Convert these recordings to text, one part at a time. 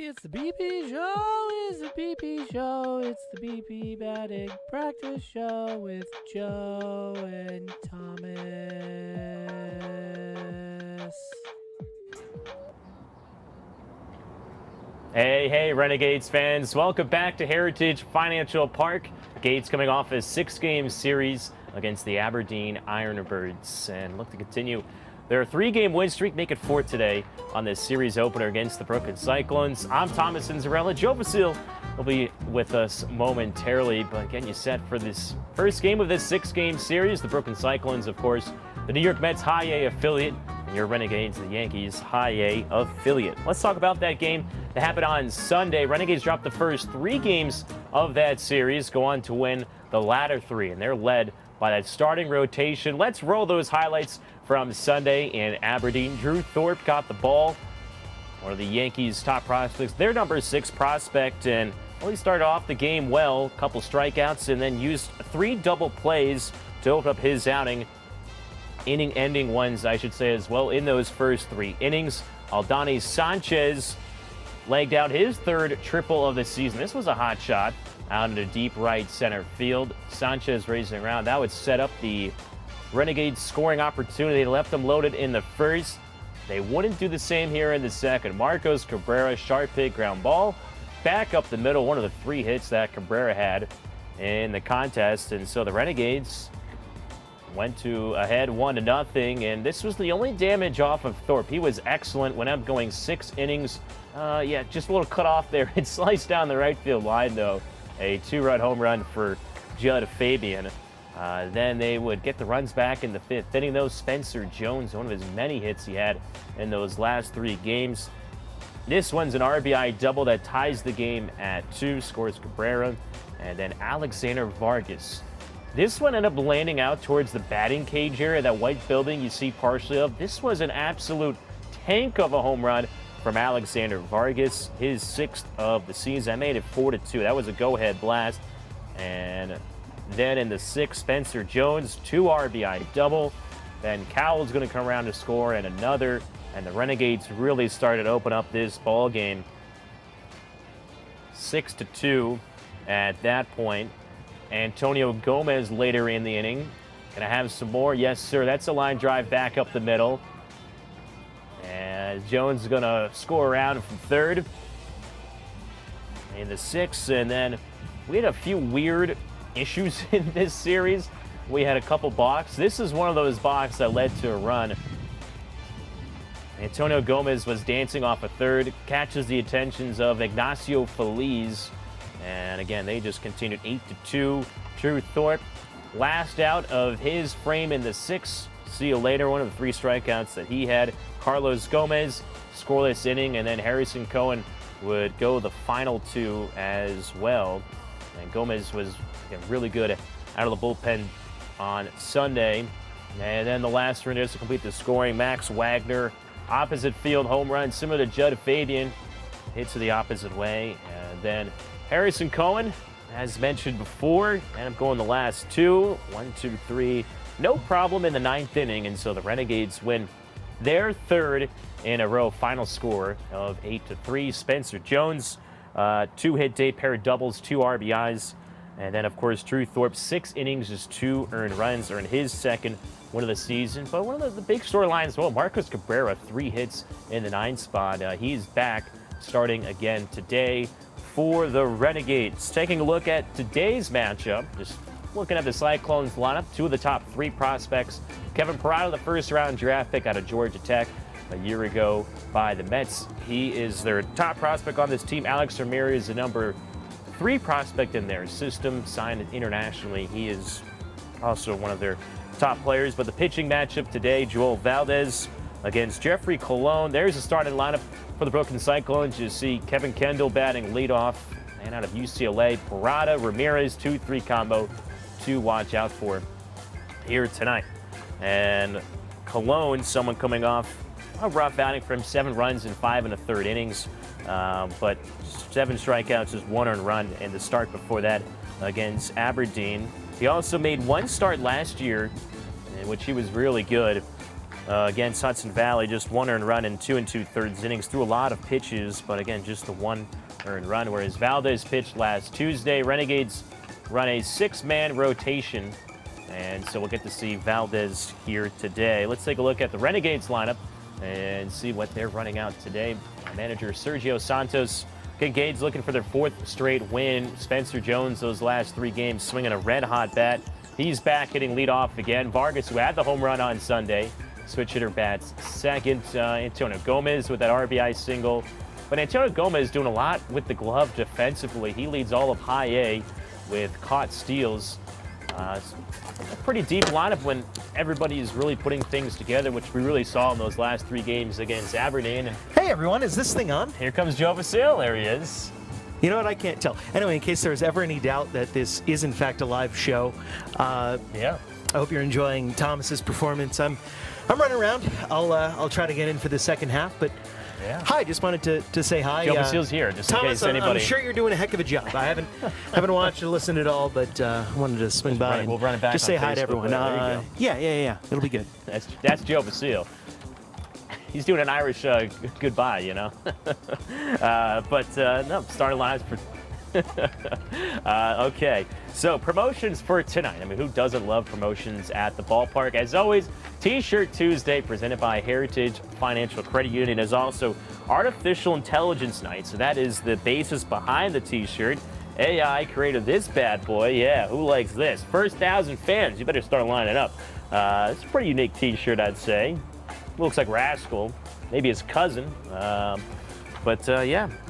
It's the BP show, it's the BP show, it's the BP batting practice show with Joe and Thomas. Hey, Renegades fans. Welcome back to Heritage Financial Park. Gates coming off a 6-game series against the Aberdeen Ironbirds and look to continue their 3-game win streak, make it 4 today on this series opener against the Brooklyn Cyclones. I'm Thomas Inzarella. Joe Basile will be with us momentarily, but again, you set for this first game of this 6-game series. The Brooklyn Cyclones, of course, the New York Mets High A affiliate, and your Renegades, the Yankees High A affiliate. Let's talk about that game that happened on Sunday. Renegades dropped the first 3 games of that series, go on to win the latter 3, and they're led by that starting rotation. Let's roll those highlights from Sunday in Aberdeen. Drew Thorpe got the ball, one of the Yankees' top prospects, their number 6 prospect, and well, he started off the game well, a couple strikeouts, and then used 3 double plays to open up his outing. Inning-ending ones, I should say, as well, in those first 3 innings. Aldani Sanchez legged out his 3rd triple of the season. This was a hot shot out into deep right center field. Sanchez racing around. That would set up the Renegades scoring opportunity. They left them loaded in the first. They wouldn't do the same here in the second. Marcos Cabrera, sharp hit ground ball, back up the middle, one of the 3 hits that Cabrera had in the contest. And so the Renegades went to ahead 1-0, and this was the only damage off of Thorpe. He was excellent, went up going 6 innings. Just a little cut off there. It sliced down the right field line, though. A 2-run home run for Judd Fabian. Then they would get the runs back in the 5th inning, though. Spencer Jones, one of his many hits he had in those last 3 games. This one's an RBI double that ties the game at 2, scores Cabrera. And then Alexander Vargas. This one ended up landing out towards the batting cage area, that white building you see partially of. This was an absolute tank of a home run from Alexander Vargas, his 6th of the season. I made it 4-2. That was a go-ahead blast. And then in the 6th, Spencer Jones, 2 RBI double. Then Cowell's going to come around to score and another. And the Renegades really started to open up this ball game. 6-2 at that point. Antonio Gomez later in the inning. Gonna have some more? Yes, sir. That's a line drive back up the middle. And Jones is gonna score around from 3rd in the 6th. And then we had a few weird issues in this series. We had a couple balks. This is one of those balks that led to a run. Antonio Gomez was dancing off a 3rd, catches the attentions of Ignacio Feliz. And again, they just continued 8-2. Drew Thorpe, last out of his frame in the 6th. See you later, one of the 3 strikeouts that he had. Carlos Gomez, scoreless inning, and then Harrison Cohen would go the final 2 as well. And Gomez was really good out of the bullpen on Sunday. And then the last run is to complete the scoring. Max Wagner, opposite field home run, similar to Judd Fabian, hits to the opposite way. And then Harrison Cohen, as mentioned before, and I'm going the last 2. 1, 2, 3. No problem in the 9th inning, and so the Renegades win their 3rd in a row. Final score of 8-3. Spencer Jones, 2-hit day, pair of doubles, 2 RBIs. And then, of course, Drew Thorpe, 6 innings, just 2 earned runs, earned his 2nd win of the season. But one of the big storylines, well, Marcos Cabrera, 3 hits in the 9th spot. He's back starting again today for the Renegades. Taking a look at today's matchup, just looking at the Cyclones lineup, 2 of the top 3 prospects. Kevin Parada, the 1st-round draft pick out of Georgia Tech a year ago by the Mets. He is their top prospect on this team. Alex Ramirez, the number 3 prospect in their system, signed internationally. He is also one of their top players. But the pitching matchup today, Joel Valdez against Jeffrey Colon. There's a starting lineup for the Brooklyn Cyclones. You see Kevin Kendall batting leadoff, and out of UCLA, Parada, Ramirez, 2-3 combo to watch out for here tonight. And Colon, someone coming off a rough outing for him, 7 runs in 5 1/3 innings, but 7 strikeouts, just 1 earned run in the start before that against Aberdeen. He also made 1 start last year, in which he was really good. against Hudson Valley. Just 1 earned run in 2 2/3 innings. Threw a lot of pitches, but again, just the 1 earned run. Whereas Valdez pitched last Tuesday. Renegades run a 6-man rotation, and so we'll get to see Valdez here today. Let's take a look at the Renegades lineup and see what they're running out today. Manager Sergio Santos. Renegades looking for their 4th straight win. Spencer Jones, those last 3 games, swinging a red-hot bat. He's back hitting leadoff again. Vargas, who had the home run on Sunday, switch hitter bats second. Antonio Gomez with that RBI single. But Antonio Gomez doing a lot with the glove defensively. He leads all of high A with caught steals. A pretty deep lineup when everybody is really putting things together, which we really saw in those last 3 games against Aberdeen. Hey everyone, is this thing on? Here comes Joe Vasile. There he is. You know what? I can't tell. Anyway, in case there's ever any doubt that this is in fact a live show, Yeah. I hope you're enjoying Thomas's performance. I'm running around. I'll try to get in for the second half, but Yeah. hi, just wanted to say hi. Joe Basile's here, just in Thomas, case anybody. I'm sure you're doing a heck of a job. I haven't watched or listened at all, but wanted to swing by We'll run it back just on say hi to Facebook, everyone. there you go. Yeah. It'll be good. That's Joe Vasile. He's doing an Irish goodbye, you know. No, starting lines for. Okay, so promotions for tonight. I mean, who doesn't love promotions at the ballpark? As always, T-Shirt Tuesday presented by Heritage Financial Credit Union is also Artificial Intelligence Night. So that is the basis behind the T-shirt. AI created this bad boy. Yeah, who likes this? First 1,000 fans. You better start lining up. It's a pretty unique T-shirt, I'd say. Looks like Rascal, maybe his cousin. Yeah,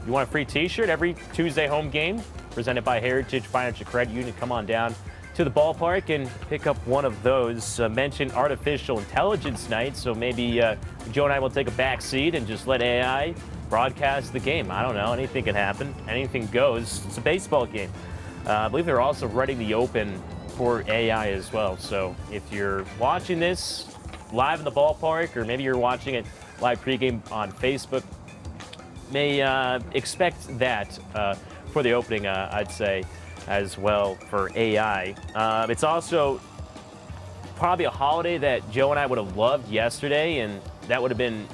you want a free T-shirt every Tuesday home game presented by Heritage Financial Credit Union. Come on down to the ballpark and pick up one of those. Mentioned Artificial Intelligence Night, so maybe Joe and I will take a back seat and just let AI broadcast the game. I don't know, anything can happen. Anything goes. It's a baseball game. I believe they're also running the Open for AI as well. So if you're watching this live in the ballpark, or maybe you're watching it live pregame on Facebook, may expect that for the opening, I'd say, as well for AI. It's also probably a holiday that Joe and I would have loved yesterday, and that would have been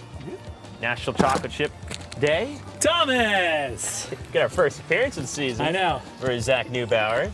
National Chocolate Chip Day. Thomas! Get our first appearance of the season. I know. For Zach Neubauer.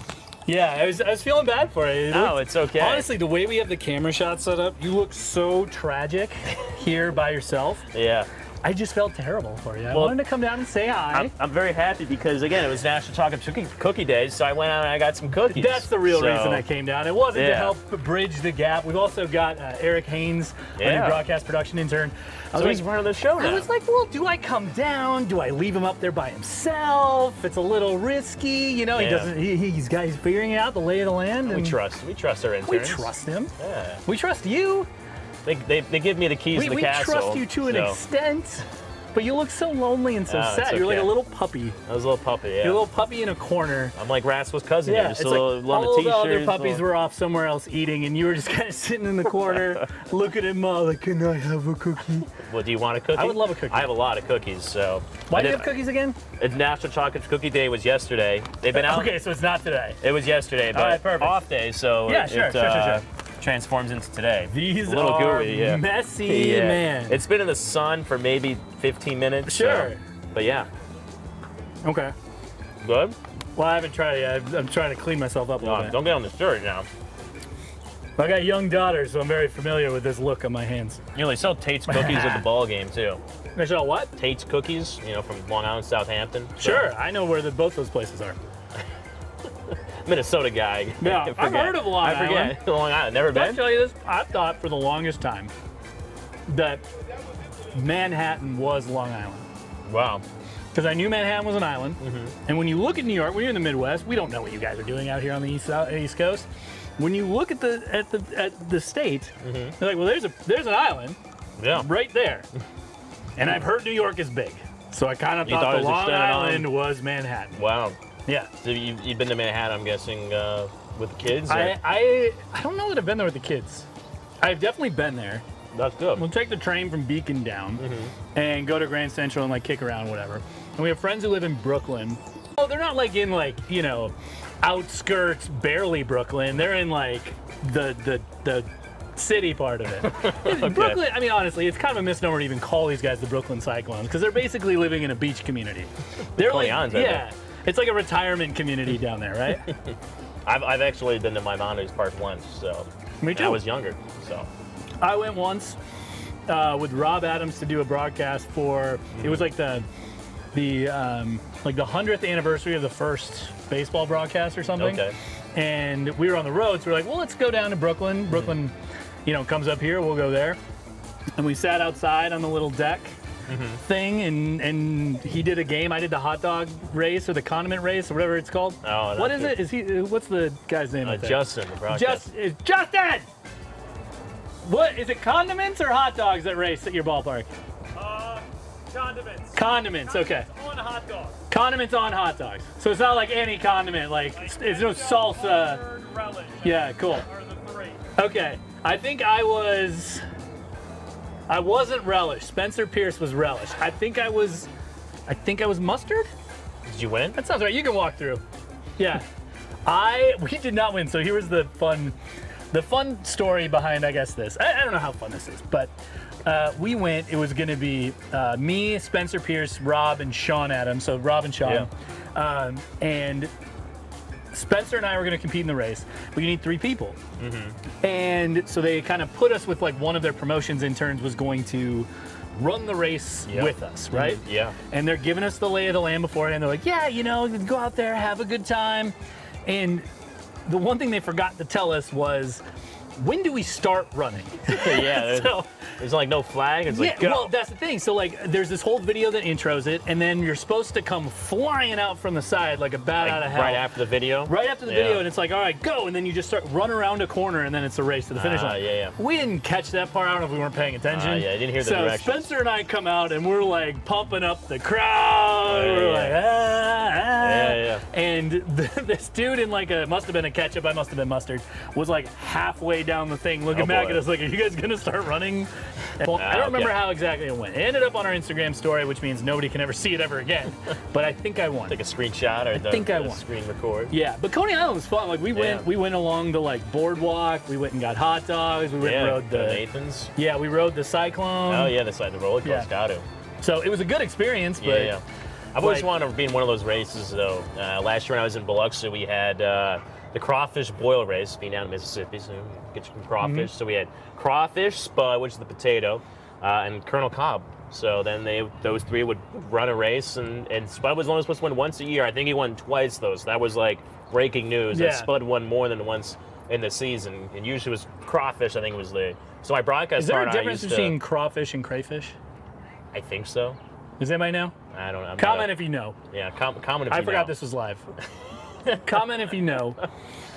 Yeah, I was feeling bad for it. No, it's okay. Honestly, the way we have the camera shot set up, you look so tragic here by yourself. Yeah. I just felt terrible for you. I Well, wanted to come down and say hi. I'm very happy because, again, it was National Chocolate Cookie Day, so I went out and I got some cookies. That's the real So- reason I came down. It wasn't to Yeah. help bridge the gap. We've also got Eric Haynes, our Yeah. new broadcast production intern. So he's part of the show now. I was like, well, do I come down? Do I leave him up there by himself? It's a little risky, you know. He Yeah. doesn't. He's figuring out the lay of the land. We And trust our interns. We trust him. Yeah. We trust you. They give me the keys to the We castle. trust you to an so- extent. But you look so lonely and so Oh, it's sad. You're like okay. a little puppy. I was a little puppy, yeah. You're a little puppy in a corner. I'm like Rascal's cousin Yeah, here, just it's a little like lot of all the t-shirts. other puppies little- were off somewhere else eating, and you were just kind of sitting in the corner, looking at Mom like, "Can I have a cookie?" Well, do you want a cookie? I would love a cookie. I have a lot of cookies, so. Why do you have cookies again? National Chocolate Cookie Day was yesterday. They've been out. Okay, so it's not today. It was yesterday, but right, perfect. off day, so Yeah, it, sure. transforms into today. These a little are gooey, yeah. messy, Yeah. man. It's been in the sun for maybe 15 minutes. so- Sure. but yeah, Okay. good. Well, I haven't tried it yet. I'm trying to clean myself up a little bit. Don't get on the shirt now. I got young daughters, so I'm very familiar with this look on my hands. You know, they sell Tate's cookies at the ball game too. I saw what? Tate's cookies, you know, from Long Island, Southampton. So- Sure, I know where both those places are. Minnesota guy. Yeah, I I've forget. heard of Long I forget. Long Island. Never Did I been? tell you this? I thought for the longest time that Manhattan was Long Island. Wow. Because I knew Manhattan was an island. Mm-hmm. And when you look at New York, when you're in the Midwest, we don't know what you guys are doing out here on the East Coast. When you look at the state, Mm-hmm. they're like, well, there's an island Yeah. right there. And I've heard New York is big. So I kind of You thought thought it the was Long extended on- Island was Manhattan. Wow. Yeah. So you've been to Manhattan, I'm guessing, with the kids? or- I don't know that I've been there with the kids. I've definitely been there. That's good. We'll take the train from Beacon down Mm-hmm. and go to Grand Central and like kick around, whatever. And we have friends who live in Brooklyn. Oh, they're not like in like, you know, outskirts, barely Brooklyn. They're in like the city part of it. Brooklyn, I mean, honestly, it's kind of a misnomer to even call these guys the Brooklyn Cyclones because they're basically living in a beach community. They're like, Cleons, yeah, it's like a retirement community down there, right? I've actually been to Maimonides Park once, so Me too. I was younger, so I went once with Rob Adams to do a broadcast for. It was like the 100th anniversary of the first baseball broadcast or something. Okay. And we were on the road, so we're like, well, let's go down to Brooklyn. Brooklyn, comes up here. We'll go there. And we sat outside on the little deck thing, and he did a game. I did the hot dog race or the condiment race or whatever it's called. Oh, what is it? Is he? What's the guy's name? Justin, the broadcast. Justin. What is it? Condiments or hot dogs that race at your ballpark? Condiments. Condiments. Okay. On hot dog. Condiments on hot dogs. So it's not like any condiment. Like it's no salsa. Or relish. Yeah. Cool. Are the three. Okay. I think I wasn't relish. Spencer Pierce was relish. I think I was mustard. Did you win? That sounds right. You can walk through. Yeah. We did not win. So here was the fun story behind, I guess, this. I don't know how fun this is, but we went. It was going to be me, Spencer Pierce, Rob, and Sean Adams. So Rob and Sean. Yeah. And Spencer and I were going to compete in the race, but you need 3 people. And so they kind of put us with like one of their promotions interns was going to run the race with us, right? Yeah. And they're giving us the lay of the land beforehand. They're like, yeah, go out there, have a good time. And the one thing they forgot to tell us was, when do we start running? Yeah. So, there's like no flag. It's like, go. well, that's the thing. So like, there's this whole video that intros it, and then you're supposed to come flying out from the side like a bat out of hell. Right after the video? Right after the video, and it's like, all right, go, and then you just start run around a corner, and then it's a race to the finish line. Yeah. We didn't catch that part. I don't know if we weren't paying attention. Yeah, I didn't hear the so directions. Spencer and I come out, and we're like pumping up the crowd. We're like, Yeah. And this dude in like must have been a ketchup, I must have been mustard, was like halfway down the thing, looking back at us like, are you guys gonna start running? Well, I don't remember how exactly it went. It ended up on our Instagram story, which means nobody can ever see it ever again. But I think I won. Take a screenshot or the screen record. Yeah, but Coney Island was fun. Like we went along the like boardwalk. We went and got hot dogs. We went and rode the Nathan's. Yeah, we rode the Cyclone. Oh yeah, the roller coaster. Got to. So it was a good experience. But Yeah. I've always wanted to be in one of those races though. Last year when I was in Biloxi, we had the crawfish boil race, being down in Mississippi, so get you some crawfish. So we had crawfish, spud, which is the potato, and Colonel Cobb. So then those 3 would run a race, and Spud was only supposed to win once a year. I think he won twice though, so that was like breaking news. That Spud won more than once in the season, and usually it was crawfish. I think it was so my broadcast. Is there partner, a difference between crawfish and crayfish? I think so. Does anybody know? I don't know. Comment if you know. Yeah, comment if you know. I forgot this was live. Comment if you know.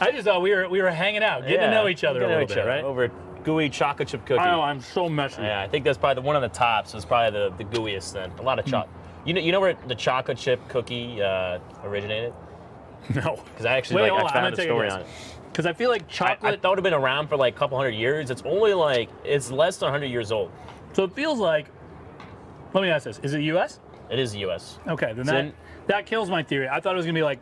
I just thought we were hanging out, getting to know each other a little bit, right? Over gooey chocolate chip cookie. I know, I'm so messy. Yeah, I think that's probably one of the tops. It's probably the gooeyest then. A lot of chocolate. You know where the chocolate chip cookie originated? No. Because I actually I found a story on it. Because I feel like chocolate. I thought it had been around for like a couple hundred years. It's only it's less than 100 years old. So it feels like. Let me ask this: is it U.S.? It is U.S. Okay, then that kills my theory. I thought it was gonna be like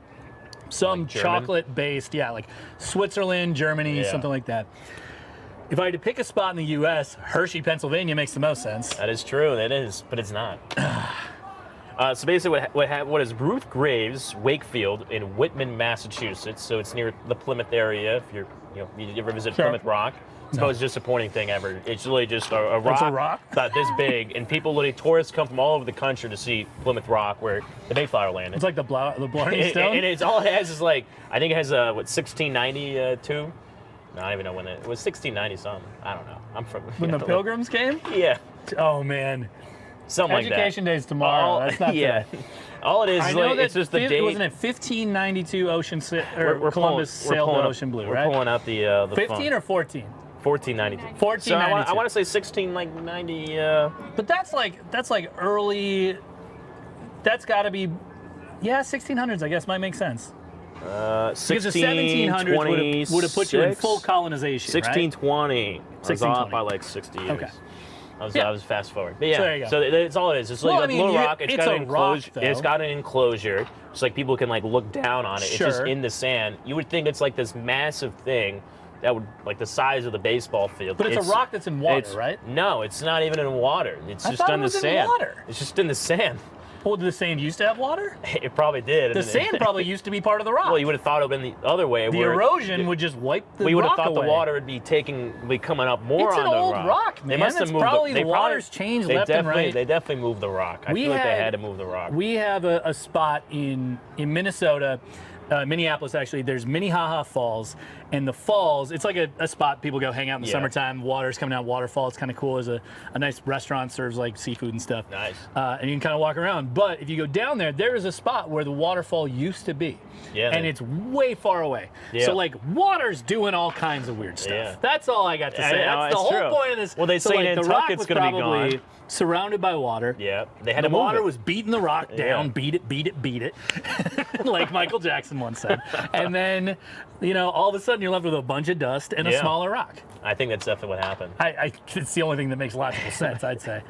some chocolate-based, like Switzerland, Germany, something like that. If I had to pick a spot in the U.S., Hershey, Pennsylvania makes the most sense. That is true. That is, but it's not. So basically, what is Ruth Graves Wakefield in Whitman, Massachusetts? So it's near the Plymouth area. If you ever visit Plymouth Rock, it's the most disappointing thing ever. It's really just a rock, It's a rock? about this big, and tourists come from all over the country to see Plymouth Rock, where the Mayflower landed. It's like the Blarney Stone. And it's all it has is I think it has 1692. No, I don't even know when it was 1690 something. I don't know. I'm from when the Pilgrims came. Yeah. Oh man. Something like that. Education Day's tomorrow. That's not yeah. fair. All it is is it's just the date. Wasn't it 1592 Columbus sailed the Ocean Blue, right? We're pulling out the 15 phone. or 14? 1492. 1492. So I want to say 1690. But that's like early. That's got to be, 1600s. I guess might make sense. Because the 1700s would have put you in full colonization. 1620. Right? I was off by like 60 years. Okay. I was fast forward. But yeah, so there you go. So it's all it is. It's like a little rock. It's got an enclosure. It's got an enclosure. It's like people can look down on it. Sure. It's just in the sand. You would think it's like this massive thing, that would like the size of the baseball field. But it's a rock that's in water, right? No, it's not even in water. It's I just thought in it the was in sand. water. It's just in the sand. Well, did the sand used to have water? It probably did. The sand probably used to be part of the rock. Well, you would have thought it would have been the other way. the where erosion would just wipe the we would have rock thought away. the water would be coming up more It's on an the old rock. rock, They man. must have It's moved. probably They the water's changed left and right. They definitely moved the rock. I We feel like they had- had to move the rock. We have a spot in Minnesota, Minneapolis actually. There's Minnehaha Falls, and the falls. It's like a spot people go hang out in the Yeah. summertime. Water's coming out, waterfall. It's kind of cool. There's a nice restaurant, serves like seafood and stuff. Nice. And you can kind of walk around. But if you go down there is a spot where the waterfall used to be. Yeah, And man. it's way far away. Yeah. So like water's doing all kinds of weird stuff. Yeah. That's all I got to say. know, That's the it's whole true. point of this. Well, they so, say like, the rock Nantucket's was gonna be probably gone. surrounded by water. Yeah, they had The to move water it. was beating the rock down, Yeah. beat it, beat it, beat it, like Michael Jackson once said. And then, all of a sudden you're left with a bunch of dust and a Yeah. smaller rock. I think that's definitely what happened. It's the only thing that makes logical sense, I'd say.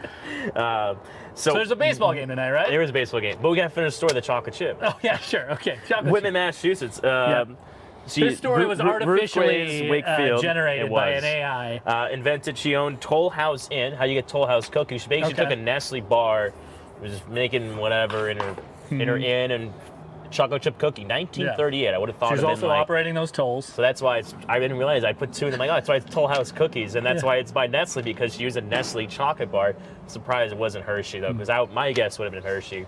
So So there's a baseball game tonight, right? There was a baseball game, but we got to finish the story of the chocolate chip. Oh yeah, sure, okay. Chocolate Whitman, chip. Massachusetts. This story was artificially generated by an AI. Invented. She owned Toll House Inn. How you get Toll House cookies? She basically Okay. took a Nestle bar, was making whatever in her inn and chocolate chip cookie. 1938. I would have thought She's it'd also been like. operating those tolls. So that's why I didn't realize I put two in. I'm like, oh, that's why it's Toll House cookies, and that's Yeah. why it's by Nestle because she used a Nestle chocolate bar. Surprised it wasn't Hershey though, because my guess would have been Hershey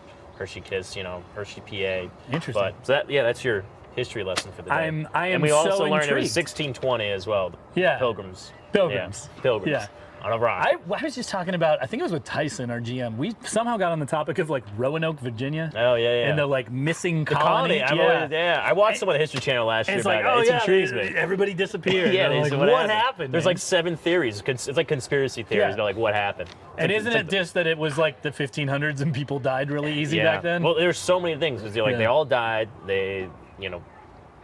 Kiss, Hershey PA. Interesting. But so that's your history lesson for the day. I am and we so also learned it was intrigued. 1620 as well. Yeah. Pilgrims. Pilgrims. Yeah. Pilgrims. Yeah. On a rock. I was just talking about, I think it was with Tyson, our GM. We somehow got on the topic of like Roanoke, Virginia. Oh yeah. And the like missing the colony. colony. I watched some of the History Channel last And year it's like, about oh it. yeah, intrigues me. everybody disappeared. Yeah, And I'm they like, said, what happened? There's man? like 7 theories. It's like conspiracy theories. Yeah. They're like, what happened? And It's isn't like it just that it was like the 1500s and people died really easy yeah. back then? Well, there's so many things. It's like Yeah. they all died.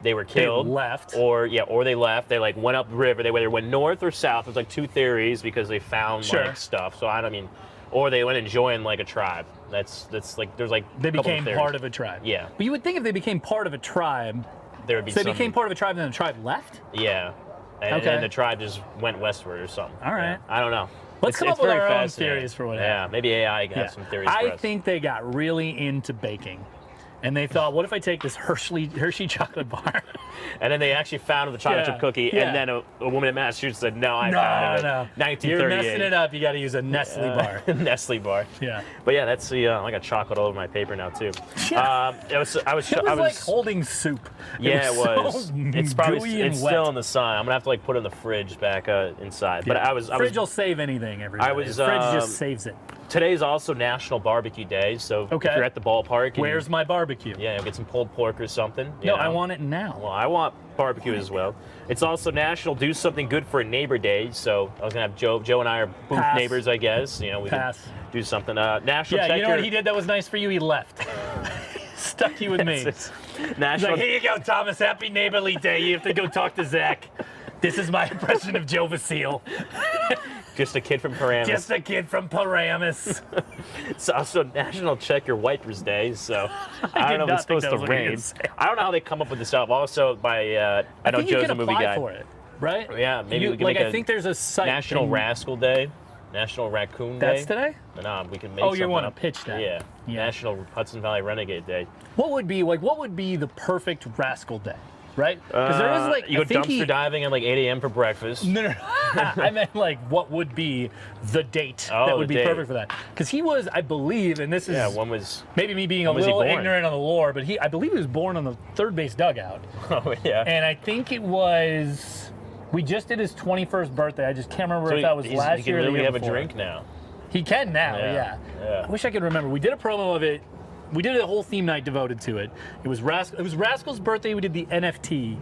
They were killed. left. Or they left. They like went up the river. They whether went north or south. There's like 2 theories because they found Sure. like stuff. So I don't mean, or they went and joined like a tribe. That's like there's like they a couple became theories. part of a tribe. Yeah. But you would think if they became part of a tribe, There would be so they some, became part of a tribe and then the tribe left? Yeah. And, Okay. and the tribe just went westward or something. All right. Yeah. I don't know. Let's come It's up with very our own fascinating. theories for what Yeah, happened. maybe AI can have some theories for I us. think they got really into baking. And they thought, what if I take this Hershey chocolate bar? And then they actually found the chocolate Yeah, chip cookie, yeah. and then a woman in Massachusetts said, "No, I No, found it." no. 1938. You're messing it up. You got to use a Nestle bar. Nestle bar. Yeah. But yeah, that's the. I got chocolate all over my paper now too. Yeah. I was It was like holding soup. Yeah, it was. So It's probably gooey and it's wet. still in the sun. I'm gonna have to like put it in the fridge back inside. But Yeah. I was Fridge will save anything. Everybody. I was, The fridge um, just saves it. Today's also National Barbecue Day, so Okay. if you're at the ballpark, and, Where's my barbecue? yeah, you'll get some pulled pork or something. you No, know. I want it now. Well, I want barbecue as well. It's also National Do Something Good for a Neighbor Day, so I was gonna have Joe and I are booth Pass. neighbors, I guess. We Pass. could do something. National Yeah, Check you know Your what he did that was nice for you? He left. Stuck you with me. It's He's National. like, here you go, Thomas. Happy neighborly day. You have to go talk to Zach. This is my impression of Joe Vasile. Just a kid from Paramus. Just a kid from Paramus. It's also National Check Your Wipers Day, so I did don't know if not it's supposed think that to was what you were rain. gonna say. I don't know how they come up with this stuff. Also, by I know think you Joe's can a movie apply guy. for it, right? Yeah, maybe we can like make I a think there's a site. National thing- Rascal Day, National Raccoon Day. That's today? No, we can make. Oh, you something wanna up. pitch that? Yeah. Yeah. National Hudson Valley Renegade Day. What would be the perfect rascal day, right? Because there is like you go I think dumpster diving at like 8 a.m. for breakfast. No. I meant like what would be the date Oh, that would the be date. perfect for that? Because he was, I believe, and this is Yeah, one was. maybe me being a when was he little born? ignorant on the lore, but I believe he was born on the third base dugout, Oh yeah. and I think it was. We just did his 21st birthday. I just can't remember So if that was he last can year or the literally year have a before. drink now. He can now, Yeah, yeah. I wish I could remember. We did a promo of it. We did a whole theme night devoted to it. It was Rascal's birthday. We did the NFT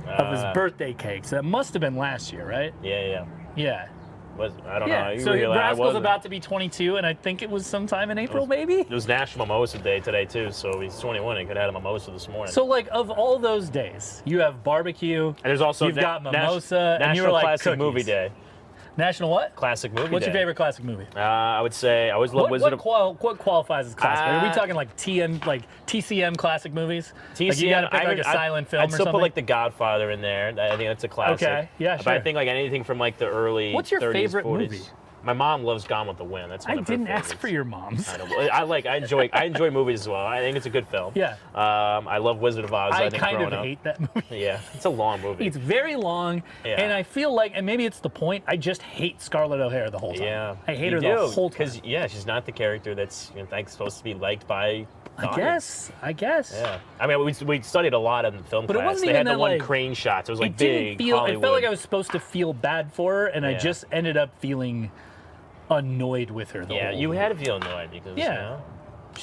of his birthday cake. So that must have been last year, right? Yeah. Yeah. I don't know. Yeah. You So really, I Rascal's wasn't. about to be 22, and I think it was sometime in April, maybe. It was National Mimosa Day today too, so he's 21. He could have had a mimosa this morning. So, like, of all those days, you have barbecue. and there's also you've got mimosa, and you National were like Classic cookies. Movie Day. National what? Classic movie What's day. your favorite classic movie? I would say I always love Wizard of What qualifies as classic? Are we Uh, talking like TCM classic movies? TCM. Like you got to pick like a silent film I'd or still something. put like The Godfather in there. I think that's a classic. Okay, yeah, But I sure. think like anything from like the early What's your 30s, favorite 40s. movie? My mom loves Gone with the Wind. That's one I of her didn't ask favorites. for your mom's. I enjoy movies as well. I think it's a good film. Yeah. I love Wizard of Oz. I think kind of growing up. hate that movie. Yeah, it's a long movie. It's very long, Yeah. and I feel like, and maybe it's the point, I just hate Scarlett O'Hara the whole time. Yeah, I hate you her do, the whole time. because she's not the character that's like supposed to be liked by. the I audience. guess. Yeah, I mean we studied a lot in film But it class. wasn't They even had the that, one like- crane shots. It was like It didn't big feel. Hollywood. It felt like I was supposed to feel bad for her, and I Yeah. just ended up feeling annoyed with her. The Yeah, whole you movie. had to feel annoyed because Yeah. you know,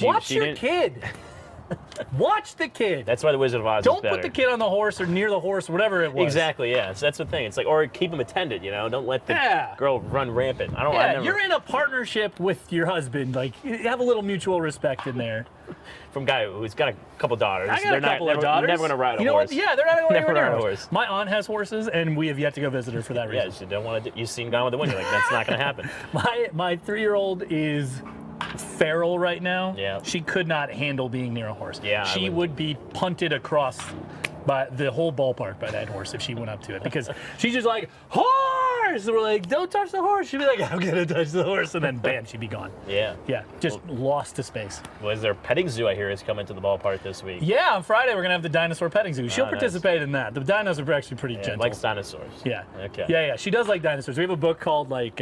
Watch she your didn't- kid. Watch the kid. That's why the Wizard of Oz Don't is better. put the kid on the horse or near the horse, whatever it was. Exactly, yeah. So that's the thing. It's like, or keep him attended, you know. Don't let the Yeah. girl run rampant. I Yeah, never, you're in a partnership with your husband. Like, you have a little mutual respect in there. from a guy who's got a couple daughters. I got They're a couple of never, daughters. Never gonna ride a you know horse. What? Yeah, they're not going to Never ride ride a a horse. horse. My aunt has horses, and we have yet to go visit her for that Yeah, reason. you don't want to. You've seen Gone with the Wind. You're like, that's not gonna happen. My 3-year-old is feral right now. Yeah. She could not handle being near a horse. Yeah, I She wouldn't. would be punted across by the whole ballpark by that horse if she went up to it, because she's just like, horse! And we're like, don't touch the horse. She'd be like, I'm gonna touch the horse, and then bam, she'd be gone. Yeah. Yeah, just lost to space. Was there a petting zoo? I hear is coming to the ballpark this week. Yeah, on Friday we're gonna have the dinosaur petting zoo. She'll Oh, nice. participate in that. The dinosaurs are actually pretty Yeah, gentle. likes dinosaurs. Yeah. Okay. Yeah. She does like dinosaurs. We have a book called like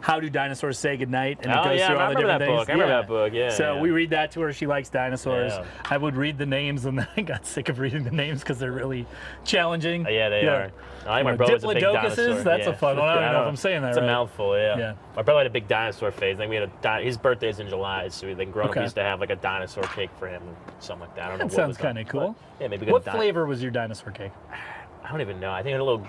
How Do Dinosaurs Say Goodnight, and it Oh, goes yeah, through I all the remember different that things. book. I remember that book, yeah, So yeah. we read that to her. She likes dinosaurs. Yeah. I would read the names, and then I got sick of reading the names because they're really challenging. Yeah, they are. I think my Well, brother's a big Diplodocuses? dinosaur. That's yeah. a fun one. I don't know if I'm saying that It's right. a mouthful, yeah. Yeah. My brother had a big dinosaur phase. I think we had his birthday's in July, so we then grown up Okay. used to have like a dinosaur cake for him or something like that. I don't know That what sounds was on kind it, of cool. but, yeah, maybe good. What flavor was your dinosaur cake? I don't even know. I think it had a little.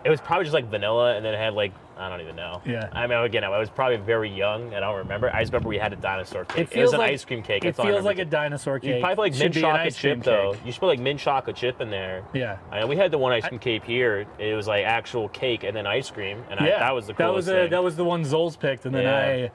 It was probably just like vanilla, and then it had like I don't even know. Yeah. I mean, again, I was probably very young. I don't remember. I just remember we had a dinosaur cake. It feels was an like ice cream cake. It That's all I feels like remember. a dinosaur cake. You probably put like Should mint be an chocolate ice cream chip though. cake. You should put like mint chocolate chip in there. Yeah. I know we had the one ice cream cake here. It was like actual cake and then ice cream, and Yeah, that was the coolest thing. that was the one Zols picked, and then Yeah.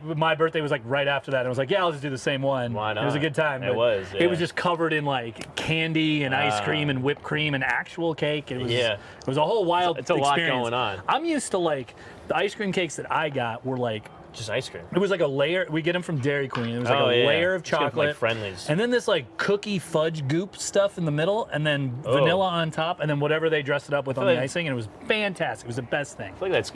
my birthday was like right after that. And I was like, yeah, I'll just do the same one. Why It was a not? good time. It but was, It was yeah. just covered in like candy and ice cream and whipped cream and actual cake. It was. Yeah. It was a whole wild. It's a lot experience. going on. I'm used to like the ice cream cakes that I got were like. Just ice cream. It was like a layer. We get them from Dairy Queen. It was like Oh, a yeah. layer of Just get them from, like, chocolate, Friendlies. and then this like cookie fudge goop stuff in the middle, and then Oh. vanilla on top, and then whatever they dressed it up with on the like- icing, and it was fantastic. It was the best thing. I feel like that's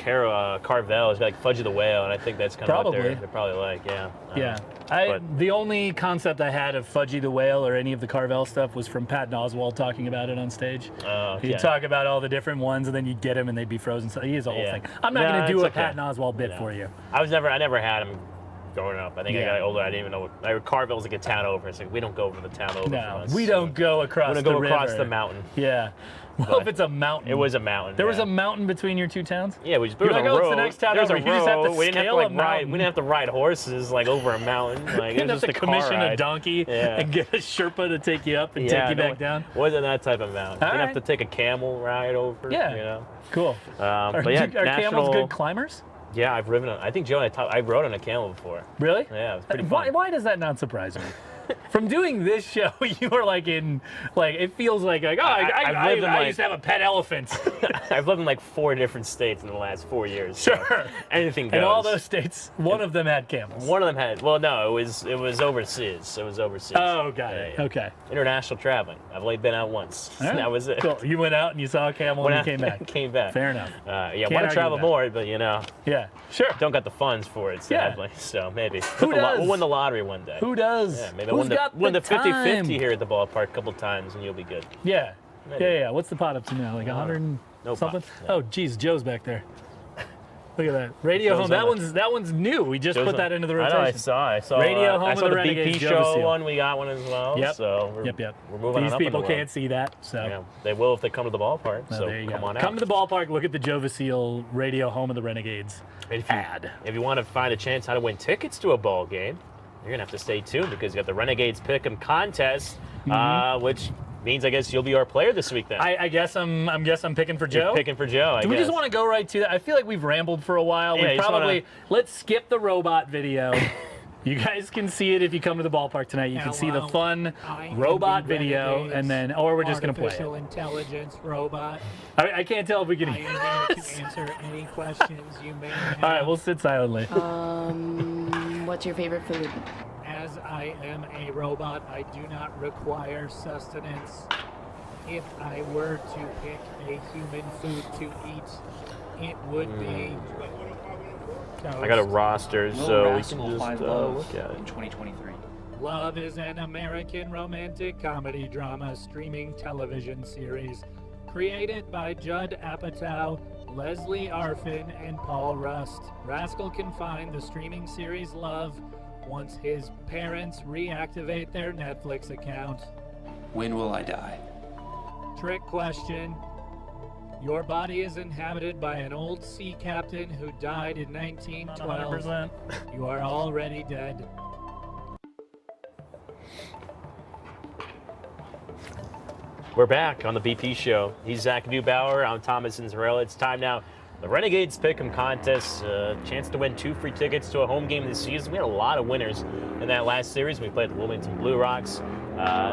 Carvel. It's like Fudgy the Whale, and I think that's kind of what Probably. they're probably like. Yeah. Yeah. But- The only concept I had of Fudgy the Whale or any of the Carvel stuff was from Patton Oswalt talking about it on stage. Oh, He'd okay. talk about all the different ones, and then you'd get them, and they'd be frozen. So he is a whole Yeah. thing. I'm not No, going to do it's a okay. Patton Oswalt bit No. for you. I never had him growing up. I think Yeah. I got older. I didn't even know. Carvel's like a town over. It's like we don't go over the town over. No, from us, we so don't go across We the don't go across river. the mountain. Yeah. Well, But if it's a mountain. It was a mountain. There was yeah. a mountain between your two towns? Yeah, we just You're there was like, a oh, it's road. the next town There's over. a You just have to road. We didn't have to scale like a mountain. ride. We didn't have to ride horses like over a mountain. Like You it didn't was have just to a car commission a ride. donkey Yeah. and get a Sherpa to take you up and Yeah, take you no, back down. Wasn't that type of mountain. All You didn't right. have to take a camel ride over. Yeah. You know. Cool. Are, But yeah, are camels national- good climbers? Yeah, I've ridden. I think Joe and I rode on a camel before. Really? Yeah, it was pretty Why, fun. why does that not surprise me? From doing this show, you are like in, like, it feels like oh, I've lived in, I like- used to have a pet elephant. I've lived in like 4 different states in the last 4 years. Sure. So anything goes. In all those states, one of them had camels. One of them had. Well, no, it was overseas. It was overseas. Oh, got it. Yeah. Okay. International traveling. I've only been out once. All right. That was it. Cool. You went out and you saw a camel When and I you came back. Came back. Fair enough. Yeah, Can't want argue to travel with that. more, but you know, Yeah. Sure. don't got the funds for it, Yeah. sadly. So maybe. Who does? We'll win the lottery one day. Who does? Yeah, maybe Who's win the time? 50-50 here at the ballpark a couple times, and you'll be good. Yeah. Maybe. Yeah. What's the pot up to now? Like 100 and No something? pot, no. Oh, geez, Joe's back there. Look at that. Radio Joe's home. on That one's new. We just put that into the I rotation. know. I saw. Radio Home I of saw the the Renegades, BP Joe show Vasile. one. We got one as well. Yep. So Yep. we're moving These on up in people the can't world. see that, so. Yeah, they will if they come to the ballpark. Oh, So there you come go. on out. Come to the ballpark. Look at the Joe Vasile Radio Home of the Renegades ad. If you want to find a chance how to win tickets to a ball game, you're gonna have to stay tuned because you got the Renegades Pick'em contest, which means I guess you'll be our player this week then. I guess I'm picking for You're Joe. picking for Joe. I Do we guess. just want to go right to that? I feel like we've rambled for a while. Yeah, We you just probably wanna- let's skip the robot video. You guys can see it if you come to the ballpark tonight. You can see the fun robot video, and then, or we're just gonna play Artificial it. intelligence robot. I can't tell if we can. I am here to answer any questions you may have. All right, we'll sit silently. What's your favorite food? As I am a robot, I do not require sustenance. If I were to pick a human food to eat, it would be toast. I got a roster, Will so we Rascal can find just love look at in it. 2023? Love is an American romantic comedy drama streaming television series created by Judd Apatow, Leslie Arfin, and Paul Rust. Rascal can find the streaming series Love once his parents reactivate their Netflix account. When will I die? Trick question. Your body is inhabited by an old sea captain who died in 1912. 100%. You are already dead. We're back on the BP show. He's Zach Neubauer. I'm Thomas Inzarella. It's time now. The Renegades Pick'em contest, chance to win 2 free tickets to a home game this season. We had a lot of winners in that last series. We played the Wilmington Blue Rocks.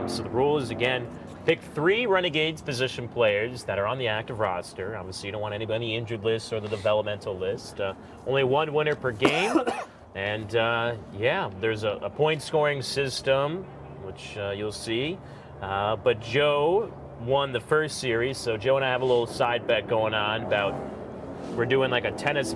So the rules, again, pick 3 Renegades position players that are on the active roster. Obviously, you don't want anybody injured list or the developmental list. Only 1 winner per game. And yeah, there's a point scoring system, which you'll see. But Joe won the first series, so Joe and I have a little side bet going on about we're doing like a tennis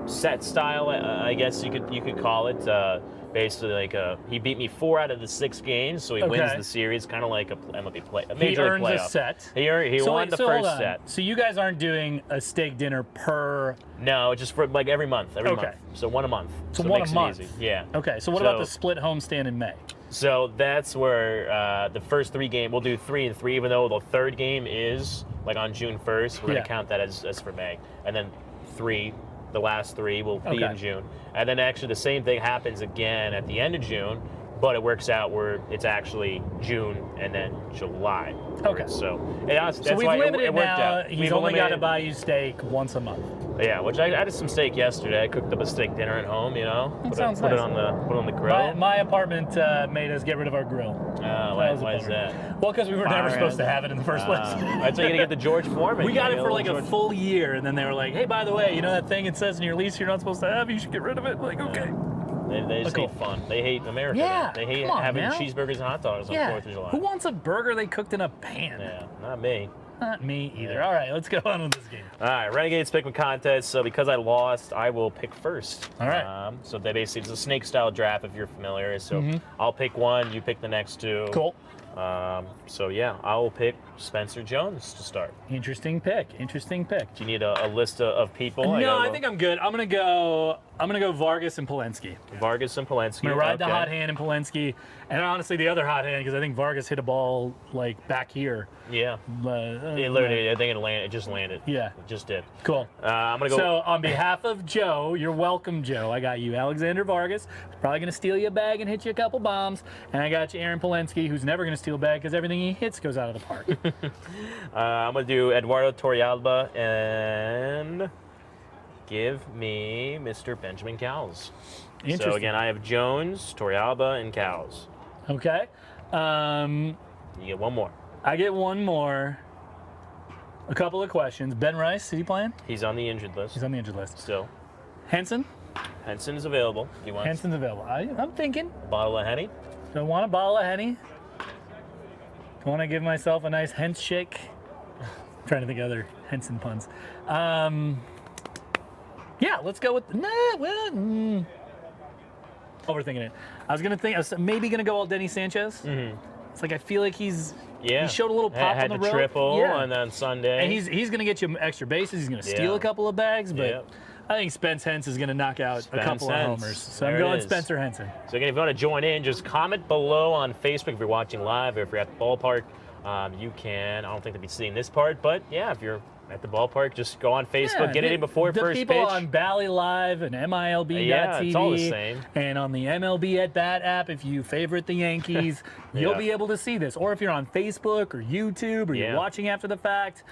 set style, I guess you could call it. Basically, like he beat me 4 out of the 6 games, so he wins Okay. the series, kind of like a He major earns league a playoff. set. He So won wait, the so hold first on. set. So you guys aren't doing a steak dinner per. No, just for like every month. Okay. So 1 a month. So it one makes a it month. easy. Yeah. Okay, so what So- about the split homestand in May? So that's where the first 3 games, we'll do 3 and 3, even though the third game is like on June 1st. We're Yeah. going to count that as for May. And then 3, the last 3 will be Okay. in June. And then actually the same thing happens again at the end of June, but it works out where it's actually June and then July. Okay. So that's So we've why limited it worked now. out. He's We've only got to eliminated- buy you steak once a month. Yeah, which I had some steak yesterday. I cooked up a steak dinner at home, you know. Put sounds it nice. on the grill. My apartment made us get rid of our grill. Why was a is bummer. that? Well, because we were never Fire supposed to ants. have it in the first place. That's why you gotta get the George Foreman. We You got gotta it for get like a George- full year, and then they were like, "Hey, by the way, you know that thing it says in your lease you're not supposed to have? You should get rid of it." Like, okay. They just Cool. hate fun. They hate America. Yeah, They hate come on, having man. cheeseburgers and hot dogs on Yeah. 4th of July. Who wants a burger they cooked in a pan? Yeah, not me. Not me either. Yeah. All right, let's go on with this game. All right, Renegades Pick'em contest. So because I lost, I will pick first. All right. So they basically, it's a snake style draft if you're familiar. So I'll pick 1, you pick the next 2. Mm-hmm. Cool. So yeah, I will pick Spencer Jones to start. Interesting pick. Interesting pick. Do you need a list of people? No, I think I'm good. I'm gonna go Vargas and Polensky. Vargas and Polensky. I'm gonna ride the Okay. hot hand in Polensky, and honestly the other hot hand because I think Vargas hit a ball like back here. Yeah. It literally, I think it just landed. Yeah. It just did. Cool. I'm gonna go. So on behalf of Joe, you're welcome, Joe. I got you, Alexander Vargas. Probably gonna steal you a bag and hit you a couple bombs, and I got you, Aaron Polensky, who's never gonna steal a bag because everything he hits goes out of the park. I'm gonna do Eduardo Torrealba and give me Mr. Benjamin Cowles. So Interesting. again, I have Jones, Torrealba, and Cowles. Okay. You get 1 more. I get one more. A couple of questions. Ben Rice, is he playing? He's on the injured list. He's on the injured list. Still. Henson? Henson is available. You want Henson's available. I'm thinking. a bottle of Henny? Do I want a bottle of Henny? Do I want to give myself a nice Hens shake? I'm trying to think of other Henson puns. Yeah, let's go with. Overthinking it. I was maybe gonna go all Denny Sanchez. Mm-hmm. It's like I feel like he showed a little pop had on the the road. triple Yeah. and then Sunday. And he's going to get you extra bases. He's going to steal Yeah. a couple of bags, but Yeah. I think Spence Hens is going to knock out a Spence couple of Hens. homers. So There I'm it going is. Spencer Henson. So again, if you want to join in, just comment below on Facebook if you're watching live or if you're at the ballpark. You can, I don't think they'll be seeing this part, but yeah, if you're at the ballpark. Just go on Facebook, Yeah, get it in before the first people pitch. on Bally Live and MILB.TV. Yeah, it's all the same. And on the MLB at Bat app, if you favorite the Yankees, you'll Yeah. be able to see this. Or if you're on Facebook or YouTube or Yeah. you're watching after the fact.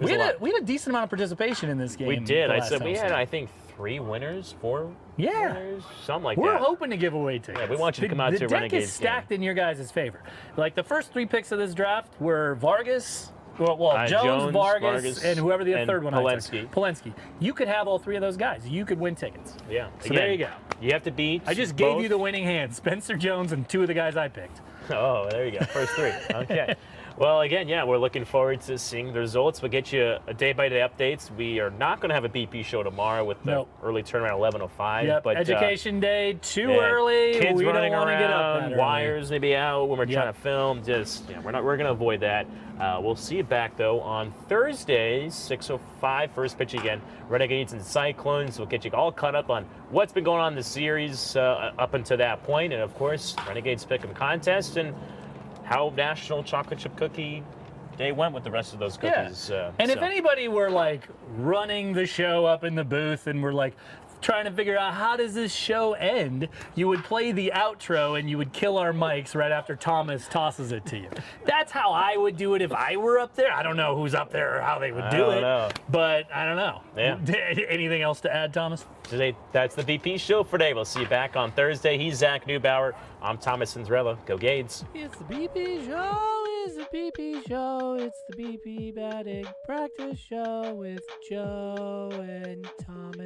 We There's a had, lot. we had a decent amount of participation in this game. We did. the I last said we time had, so. I think, 3 winners, 4 Yeah. winners, something like We're that. hoping to give away tickets. Yeah, we want you to come out the to deck Renegades is stacked in your guys' favor. Like the first 3 picks of this draft were Vargas, Jones, Jones, Vargas, and whoever the and third one I took. Polensky. Polensky. You could have all 3 of those guys. You could win tickets. Yeah. So there you go. You have to beat. I just gave both. you the winning hand. Spencer Jones and 2 of the guys I picked. Oh, there you go. First 3. Okay. Well, again, yeah, we're looking forward to seeing the results. We'll get you a day-by-day updates. We are not going to have a BP show tomorrow with the Nope. early turnaround 11:05. Yep. But Education day, too yeah, early. Kids we running don't want to get up around, that early. wires maybe out when we're Yep. trying to film. Just we're going to avoid that. We'll see you back though on Thursday, 6:05. First pitch again. Renegades and Cyclones. We'll get you all caught up on what's been going on in the series up until that point, and of course, Renegades Pick'em contest and how National Chocolate Chip Cookie Day went with the rest of those cookies. And if so. anybody were like running the show up in the booth and were like trying to figure out how does this show end, you would play the outro and you would kill our mics right after Thomas tosses it to you. That's how I would do it if I were up there. I don't know who's up there or how they would do don't it, know. but I don't know. Yeah. Anything else to add, Thomas? Today, that's the BP show for today. We'll see you back on Thursday. He's Zach Neubauer. I'm Thomas Cinderella. Go Gades. It's the BP show, it's the BP show, it's the BP batting practice show with Joe and Thomas.